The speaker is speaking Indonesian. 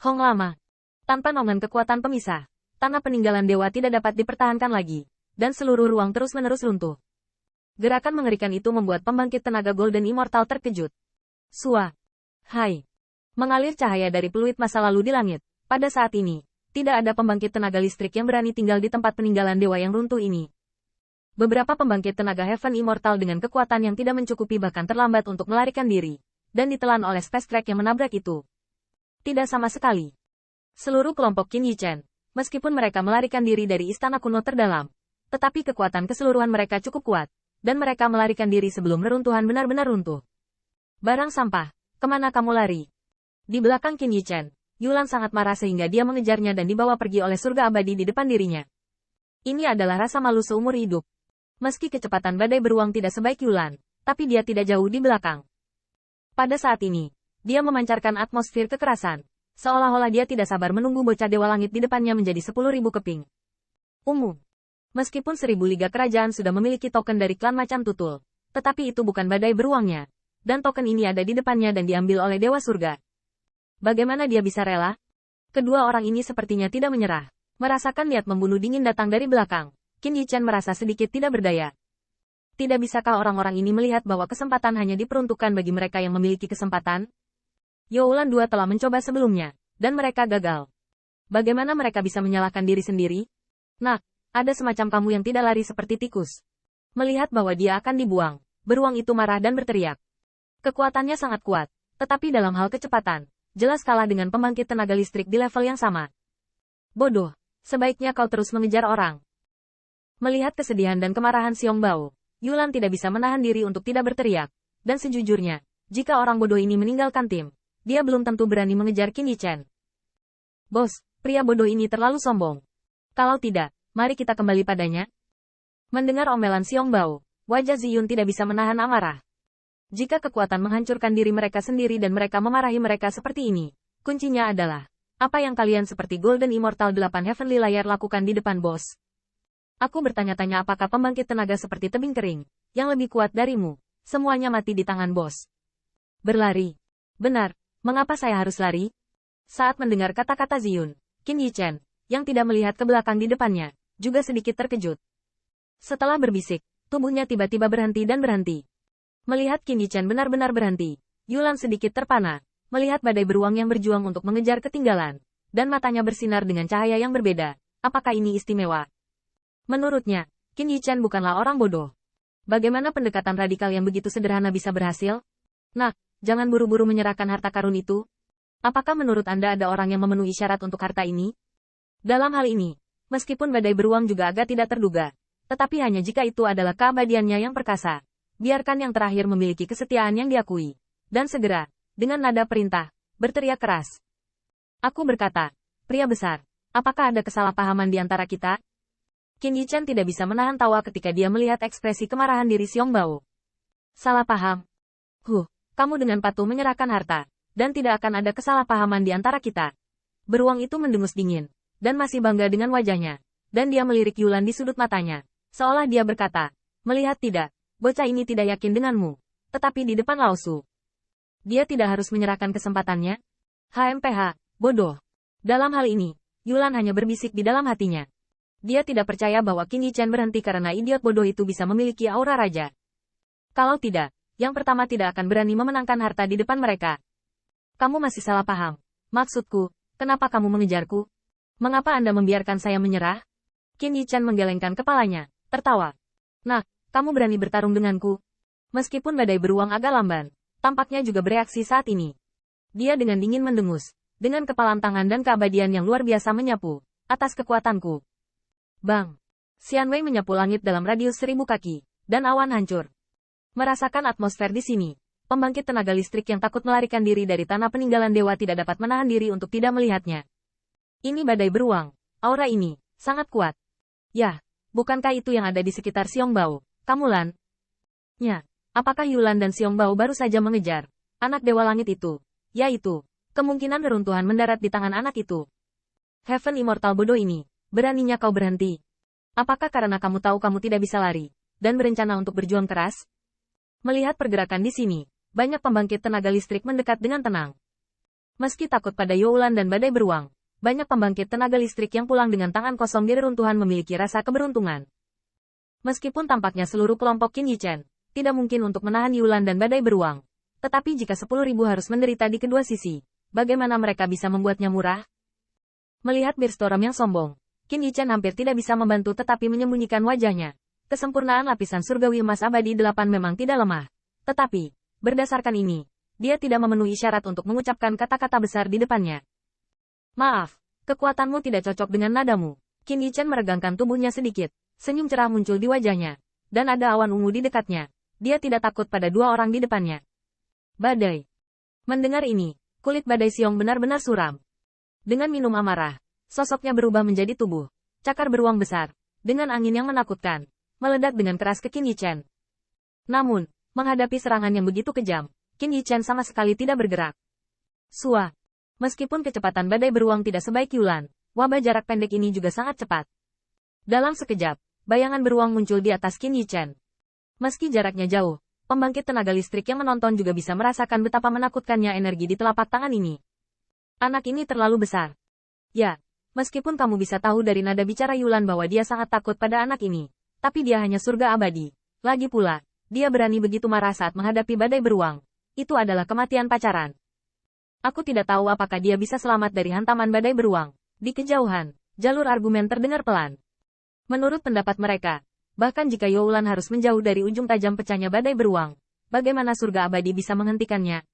Hong lama. Tanpa nomen kekuatan pemisah, tanah peninggalan dewa tidak dapat dipertahankan lagi, dan seluruh ruang terus-menerus runtuh. Gerakan mengerikan itu membuat pembangkit tenaga Golden Immortal terkejut. Sua. Hai. Mengalir cahaya dari peluit masa lalu di langit. Pada saat ini, tidak ada pembangkit tenaga listrik yang berani tinggal di tempat peninggalan dewa yang runtuh ini. Beberapa pembangkit tenaga Heaven Immortal dengan kekuatan yang tidak mencukupi bahkan terlambat untuk melarikan diri, dan ditelan oleh space track yang menabrak itu. Tidak sama sekali. Seluruh kelompok Qin Yichen, meskipun mereka melarikan diri dari istana kuno terdalam, tetapi kekuatan keseluruhan mereka cukup kuat, dan mereka melarikan diri sebelum reruntuhan benar-benar runtuh. Barang sampah, kemana kamu lari? Di belakang Qin Yichen, Yulan sangat marah sehingga dia mengejarnya dan dibawa pergi oleh surga abadi di depan dirinya. Ini adalah rasa malu seumur hidup. Meski kecepatan badai beruang tidak sebaik Yulan, tapi dia tidak jauh di belakang. Pada saat ini, dia memancarkan atmosfer kekerasan, seolah-olah dia tidak sabar menunggu bocah dewa langit di depannya menjadi 10.000 keping. Meskipun 1000 liga kerajaan sudah memiliki token dari klan macan tutul, tetapi itu bukan badai beruangnya, dan token ini ada di depannya dan diambil oleh dewa surga. Bagaimana dia bisa rela? Kedua orang ini sepertinya tidak menyerah, merasakan niat membunuh dingin datang dari belakang. Qin Yichen merasa sedikit tidak berdaya. Tidak bisakah orang-orang ini melihat bahwa kesempatan hanya diperuntukkan bagi mereka yang memiliki kesempatan? Youlan II telah mencoba sebelumnya, dan mereka gagal. Bagaimana mereka bisa menyalahkan diri sendiri? Nak, ada semacam kamu yang tidak lari seperti tikus. Melihat bahwa dia akan dibuang, beruang itu marah dan berteriak. Kekuatannya sangat kuat, tetapi dalam hal kecepatan, jelas kalah dengan pembangkit tenaga listrik di level yang sama. Bodoh, sebaiknya kau terus mengejar orang. Melihat kesedihan dan kemarahan Xiong Bao, Yulan tidak bisa menahan diri untuk tidak berteriak. Dan sejujurnya, jika orang bodoh ini meninggalkan tim, dia belum tentu berani mengejar Qin Yichen. Bos, pria bodoh ini terlalu sombong. Kalau tidak, mari kita kembali padanya. Mendengar omelan Xiong Bao, wajah Ziyun tidak bisa menahan amarah. Jika kekuatan menghancurkan diri mereka sendiri dan mereka memarahi mereka seperti ini, kuncinya adalah, apa yang kalian seperti Golden Immortal 8 Heavenly Layer lakukan di depan bos? Aku bertanya-tanya apakah pembangkit tenaga seperti tebing kering, yang lebih kuat darimu, semuanya mati di tangan bos. Berlari. Benar, mengapa saya harus lari? Saat mendengar kata-kata Ziyun, Qin Yichen, yang tidak melihat ke belakang di depannya, juga sedikit terkejut. Setelah berbisik, tubuhnya tiba-tiba berhenti dan berhenti. Melihat Qin Yichen benar-benar berhenti, Yulan sedikit terpana, melihat badai beruang yang berjuang untuk mengejar ketinggalan, dan matanya bersinar dengan cahaya yang berbeda. Apakah ini istimewa? Menurutnya, Qin Yichen bukanlah orang bodoh. Bagaimana pendekatan radikal yang begitu sederhana bisa berhasil? Nak, jangan buru-buru menyerahkan harta karun itu. Apakah menurut Anda ada orang yang memenuhi syarat untuk harta ini? Dalam hal ini, meskipun badai beruang juga agak tidak terduga, tetapi hanya jika itu adalah keabadiannya yang perkasa. Biarkan yang terakhir memiliki kesetiaan yang diakui. Dan segera, dengan nada perintah, berteriak keras. Aku berkata, pria besar, apakah ada kesalahpahaman di antara kita? Qin Yichen tidak bisa menahan tawa ketika dia melihat ekspresi kemarahan diri Xiong Bao. Salah paham. Kamu dengan patuh menyerahkan harta, dan tidak akan ada kesalahpahaman di antara kita. Beruang itu mendengus dingin, dan masih bangga dengan wajahnya, dan dia melirik Yulan di sudut matanya, seolah dia berkata, melihat tidak, bocah ini tidak yakin denganmu, tetapi di depan Lao Su. Dia tidak harus menyerahkan kesempatannya. HMPH, bodoh. Dalam hal ini, Yulan hanya berbisik di dalam hatinya. Dia tidak percaya bahwa Qin Yichen berhenti karena idiot bodoh itu bisa memiliki aura raja. Kalau tidak, yang pertama tidak akan berani memenangkan harta di depan mereka. Kamu masih salah paham. Maksudku, kenapa kamu mengejarku? Mengapa Anda membiarkan saya menyerah? Qin Yichen menggelengkan kepalanya, tertawa. Nah, kamu berani bertarung denganku? Meskipun badai beruang agak lamban, tampaknya juga bereaksi saat ini. Dia dengan dingin mendengus, dengan kepalan tangan dan keabadian yang luar biasa menyapu, atas kekuatanku. Bang! Xianwei menyapu langit dalam radius 1000 kaki, dan awan hancur. Merasakan atmosfer di sini, pembangkit tenaga listrik yang takut melarikan diri dari tanah peninggalan dewa tidak dapat menahan diri untuk tidak melihatnya. Ini badai beruang, aura ini, sangat kuat. Yah, bukankah itu yang ada di sekitar Xiong Bao, kamu Lan? Ya, apakah Yulan dan Xiong Bao baru saja mengejar anak dewa langit itu? Yaitu, kemungkinan reruntuhan mendarat di tangan anak itu. Heaven Immortal bodoh ini. Beraninya kau berhenti. Apakah karena kamu tahu kamu tidak bisa lari, dan berencana untuk berjuang keras? Melihat pergerakan di sini, banyak pembangkit tenaga listrik mendekat dengan tenang. Meski takut pada Youlan dan badai beruang, banyak pembangkit tenaga listrik yang pulang dengan tangan kosong di reruntuhan memiliki rasa keberuntungan. Meskipun tampaknya seluruh kelompok Qin Yichen tidak mungkin untuk menahan Yulan dan badai beruang, tetapi jika 10.000 harus menderita di kedua sisi, bagaimana mereka bisa membuatnya murah? Melihat Bearstorm yang sombong, Qin Yichen hampir tidak bisa membantu tetapi menyembunyikan wajahnya. Kesempurnaan lapisan surgawi emas abadi 8 memang tidak lemah. Tetapi, berdasarkan ini, dia tidak memenuhi syarat untuk mengucapkan kata-kata besar di depannya. Maaf, kekuatanmu tidak cocok dengan nadamu. Qin Yichen meregangkan tubuhnya sedikit, senyum cerah muncul di wajahnya, dan ada awan ungu di dekatnya. Dia tidak takut pada dua orang di depannya. Badai. Mendengar ini, kulit badai Siong benar-benar suram. Dengan minum amarah, sosoknya berubah menjadi tubuh cakar beruang besar, dengan angin yang menakutkan, meledak dengan keras ke Qin Yichen. Namun, menghadapi serangan yang begitu kejam, Qin Yichen sama sekali tidak bergerak. Sua. Meskipun kecepatan badai beruang tidak sebaik Yulan, wabah jarak pendek ini juga sangat cepat. Dalam sekejap, bayangan beruang muncul di atas Qin Yichen. Meski jaraknya jauh, pembangkit tenaga listrik yang menonton juga bisa merasakan betapa menakutkannya energi di telapak tangan ini. Anak ini terlalu besar. Ya, meskipun kamu bisa tahu dari nada bicara Yulan bahwa dia sangat takut pada anak ini, tapi dia hanya surga abadi. Lagi pula, dia berani begitu marah saat menghadapi badai beruang. Itu adalah kematian pacaran. Aku tidak tahu apakah dia bisa selamat dari hantaman badai beruang. Di kejauhan, jalur argumen terdengar pelan. Menurut pendapat mereka, bahkan jika Youlan harus menjauh dari ujung tajam pecahnya badai beruang, bagaimana surga abadi bisa menghentikannya?